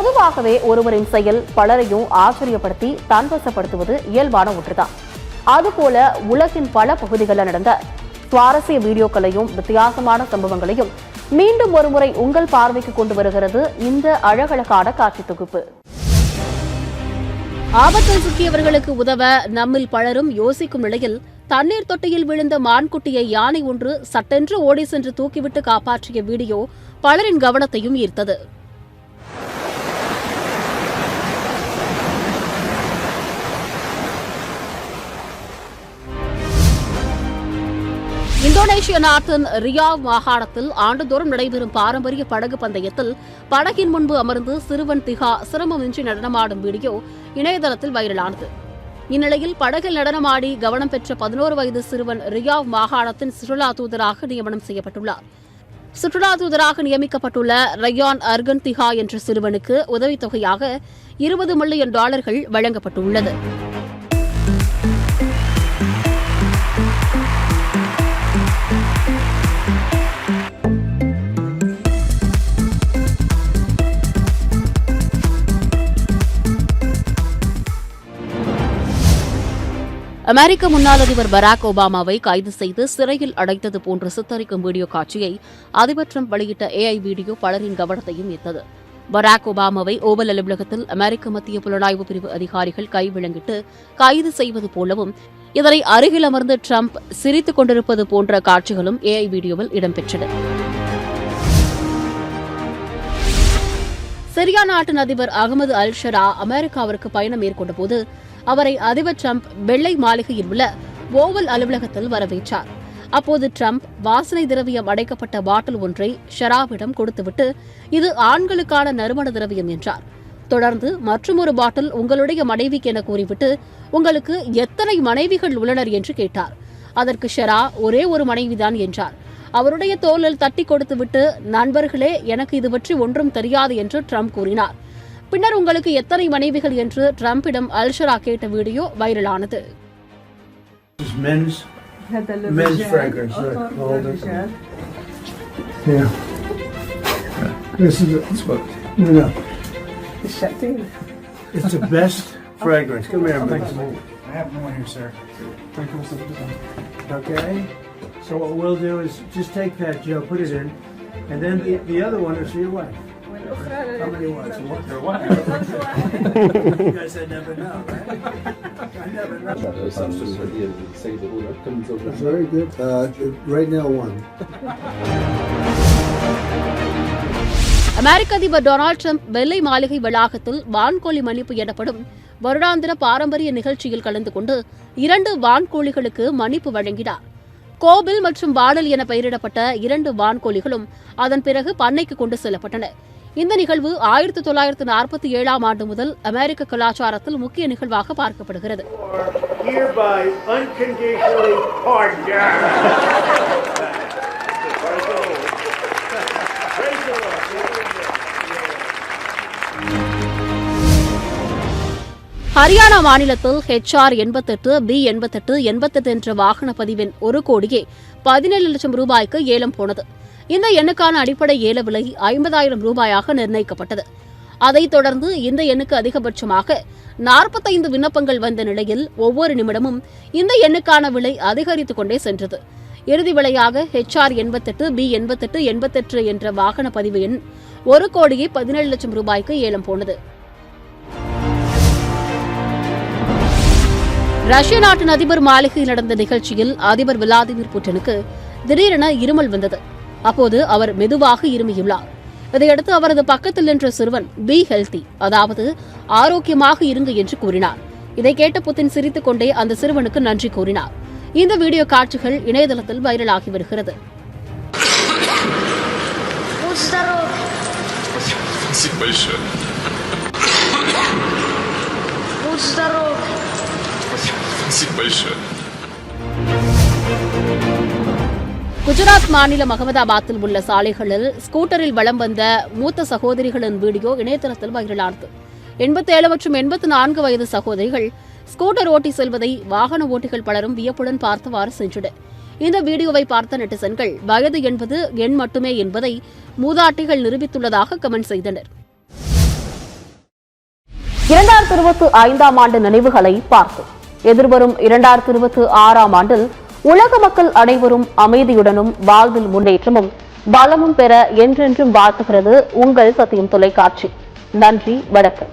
பொதுவாகவே ஒருவரின் செயல் பலரையும் ஆச்சரியப்படுத்தி தன்வசப்படுத்துவது இயல்பான ஒன்றுதான். அதுபோல உலகின் பல பகுதிகளில் நடந்த சுவாரஸ்ய வீடியோக்களையும் வித்தியாசமான சம்பவங்களையும் மீண்டும் ஒருமுறை உங்கள் பார்வைக்கு கொண்டு வருகிறது இந்த அழகழகான காட்சி தொகுப்பு. ஆபத்தில் சிக்கியவர்களுக்கு உதவ நம்மில் பலரும் யோசிக்கும் நிலையில் தண்ணீர் தொட்டியில் விழுந்த மான்குட்டியை யானை ஒன்று சட்டென்று ஓடி சென்று தூக்கிவிட்டு காப்பாற்றிய வீடியோ பலரின் கவனத்தையும் ஈர்த்தது. இந்தோனேஷிய நாட்டின் ரியாவ் மாகாணத்தில் ஆண்டுதோறும் நடைபெறும் பாரம்பரிய படகு பந்தயத்தில் படகின் முன்பு அமர்ந்து சிறுவன் திகா சிரமமின்றி நடனமாடும் வீடியோ இணையதளத்தில் வைரலானது. இந்நிலையில் படகில் நடனமாடி கவனம் பெற்ற 11 வயது சிறுவன் ரியாவ் மாகாணத்தின் சுற்றுலா தூதராக நியமனம் செய்யப்பட்டுள்ளார். சுற்றுலா தூதராக நியமிக்கப்பட்டுள்ள ரயான் அர்கன் திகா என்ற சிறுவனுக்கு உதவித்தொகையாக $20 மில்லியன் வழங்கப்பட்டுள்ளது. அமெரிக்க முன்னாள் அதிபர் பராக் ஒபாமாவை கைது செய்து சிறையில் அடைத்தது போன்று சித்தரிக்கும் வீடியோ காட்சியை அதிபர் டிரம்ப் வெளியிட்ட AI வீடியோ பலரின் கவனத்தையும் ஈர்த்தது. பராக் ஒபாமாவை ஓவல் அலுவலகத்தில் அமெரிக்க மத்திய புலனாய்வு பிரிவு அதிகாரிகள் கைவிலங்கிட்டு கைது செய்வது போலவும் இதனை அருகில் அமர்ந்து டிரம்ப் சிரித்துக் கொண்டிருப்பது போன்ற காட்சிகளும் AI வீடியோவில் இடம்பெற்றன. சிரியா நாட்டின் அதிபர் அகமது அல் ஷரா அமெரிக்காவிற்கு பயணம் மேற்கொண்டபோது அவரை அதிபர் டிரம்ப் வெள்ளை மாளிகையில் உள்ள ஓவல் அலுவலகத்தில் வரவேற்றார். அப்போது டிரம்ப் வாசனை திரவியம் அடைக்கப்பட்ட பாட்டில் ஒன்றை ஷராவிடம் கொடுத்துவிட்டு இது ஆண்களுக்கான நறுமண திரவியம் என்றார். தொடர்ந்து மற்றொரு பாட்டில் உங்களுடைய மனைவிக்கு என கூறிவிட்டு உங்களுக்கு எத்தனை மனைவிகள் உள்ளனர் என்று கேட்டார். அதற்கு ஷரா ஒரே ஒரு மனைவிதான் என்றார். அவருடைய தோளில் தட்டி கொடுத்துவிட்டு நண்பர்களே எனக்கு இது பற்றி ஒன்றும் தெரியாது என்று டிரம்ப் கூறினார். பின்னர் உங்களுக்கு எத்தனை மனைவிகள் என்று டிரம்பிடம் அல்ஷரா கேட்ட video வைரலானது. Men's fragrance. Yeah. This is it's the best fragrance. Come here, man. I have one here, sir. Okay. So what we'll do is just take that, Joe, put it in, and then the other one is for your wife. How many wives? You guys never know, right? I never know. That's very good. Right now, one. அமெரிக்க அதிபர் Donald Trump வெள்ளை மாளிகை வளாகத்தில் வான்கோழி மன்னிப்பு எனப்படும் வருடாந்திர பாரம்பரிய நிகழ்ச்சியில் கலந்து கொண்டு 2 வான்கோழிகளுக்கு மன்னிப்பு வழங்கினார். கோபில் மற்றும் வாடல் என பெயரிடப்பட்ட 2 வான்கோழிகளும் அதன் பிறகு பண்ணைக்கு கொண்டு செல்லப்பட்டன. இந்த நிகழ்வு 1947ஆம் ஆண்டு முதல் அமெரிக்க கலாச்சாரத்தில் முக்கிய நிகழ்வாக பார்க்கப்படுகிறது. ஹரியானா மாநிலத்தில் HR 88, B88, 88 என்ற வாகன பதிவின் $1,17 லட்சம் ஏலம் போனது. இந்த எண்ணுக்கான அடிப்படை ஏல விலை $50,000 நிர்ணயிக்கப்பட்டது. அதைத் தொடர்ந்து இந்த எண்ணுக்கு அதிகபட்சமாக 45 விண்ணப்பங்கள் வந்த நிலையில் ஒவ்வொரு நிமிடமும் இந்த எண்ணுக்கான விலை அதிகரித்துக் கொண்டே சென்றது. இறுதி விலையாக HR 88, B88, 88 என்ற வாகன பதிவு எண் $1,17 லட்சம் ஏலம் போனது. ரஷ்ய நாட்டின் அதிபர் மாளிகையில் நடந்த நிகழ்ச்சியில் அதிபர் விளாடிமிர் புட்டினுக்கு திடீரென இருமல் வந்தது. அப்போது அவர் மெதுவாக இருமியுள்ளார். இதையடுத்து அவரது பக்கத்தில் நின்ற சிறுவன் பி ஹெல்தி, அதாவது ஆரோக்கியமாக இருங்க என்று கூறினார். இதை கேட்ட புட்டின் சிரித்துக் கொண்டே அந்த சிறுவனுக்கு நன்றி கூறினார். இந்த வீடியோ காட்சிகள் இணையதளத்தில் வைரலாகி வருகிறது. குஜராத் மாநிலம் அகமதாபாத்தில் உள்ள சாலைகளில் ஸ்கூட்டரில் வலம் வந்த மூத்த சகோதரிகளின் வீடியோ இணையதளத்தில் வைரலானது. 87 மற்றும் 84 வயது சகோதரிகள் ஸ்கூட்டர் ஓட்டி செல்வதை வாகன ஓட்டிகள் பலரும் வியப்புடன் பார்த்தவாறு சென்றனர். இந்த வீடியோவை பார்த்த நெட்டிசன்கள் வயது என்பது எண் மட்டுமே என்பதை மூதாட்டிகள் நிரூபித்துள்ளதாக கமெண்ட் செய்தனர். 2025ஆம் ஆண்டு நினைவுகளை பார்த்தோம். எதிர்வரும் 2026ஆம் ஆண்டில் உலக மக்கள் அனைவரும் அமைதியுடனும் வாழ்வில் முன்னேற்றமும் வளமும் பெற என்றென்றும் வாழ்த்துகிறது உங்கள் சத்தியம் தொலைக்காட்சி. நன்றி, வணக்கம்.